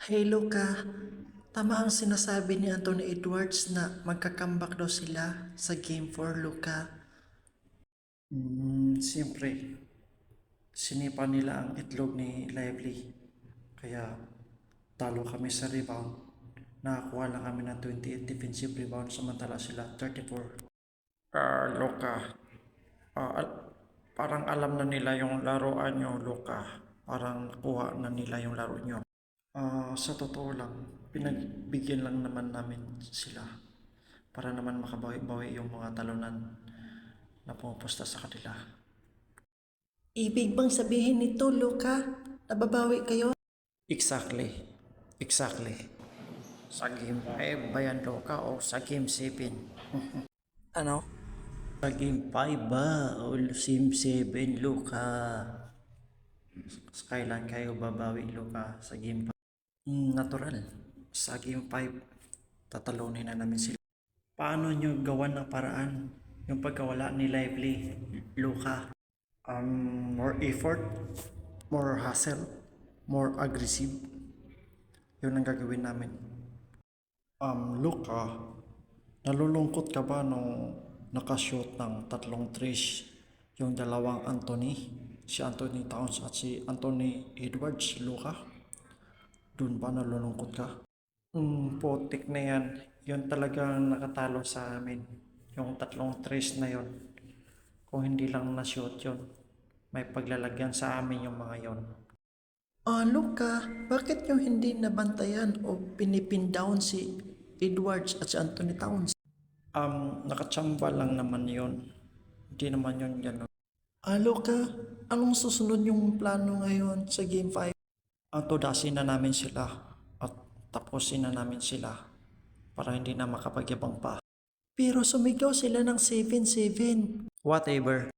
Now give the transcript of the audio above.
Hey Luca, tama ang sinasabi ni Anthony Edwards na magkakambak daw sila sa Game 4, Luca. Siyempre, sinipa nila ang itlog ni Lively. Kaya talo kami sa rebound. Nakakuha lang kami ng 28 defensive rebound samantala sila 34. Luca, parang alam na nila yung laruan nyo, Luca. Parang nakuha na nila yung laro nyo. Sa totoo lang, pinagbigyan lang naman namin sila para naman makabawi-bawi yung mga talunan na pumupusta sa kanila. Ibig bang sabihin nito, Luca? Nababawi kayo? Exactly. Exactly. Sa Game 5 ba yan, Luca, o sa Game 7? Ano? Sa Game 5 ba o Game 7, Luca? Kailan kayo babawi, Luca, sa Game 5? Natural. Sa Game 5, tatalunin na namin sila. Paano nyo gawan ng paraan yung pagkawala ni Lively, Luca? More effort, more hustle, more aggressive. Yun ang gagawin namin. Luca, nalulungkot ka ba nung nakashoot ng tatlong trish yung dalawang Anthony? Si Anthony Towns at si Anthony Edwards, Luca? Dun ba nalulungkot ka? Putik na yan. Yun talagang nakatalo sa amin. Yung tatlong trace na yon. Kung hindi lang na-shoot yun, may paglalagyan sa amin yung mga yon. Luca, bakit yung hindi nabantayan o pinipin down si Edwards at si Anthony Towns? Nakachamba lang naman yon. Hindi naman yun gano'n. Luca, anong susunod yung plano ngayon sa Game 5? Tudasin na namin sila at tapusin na namin sila para hindi na makapagyabang pa. Pero sumigaw sila ng 7-7. Whatever.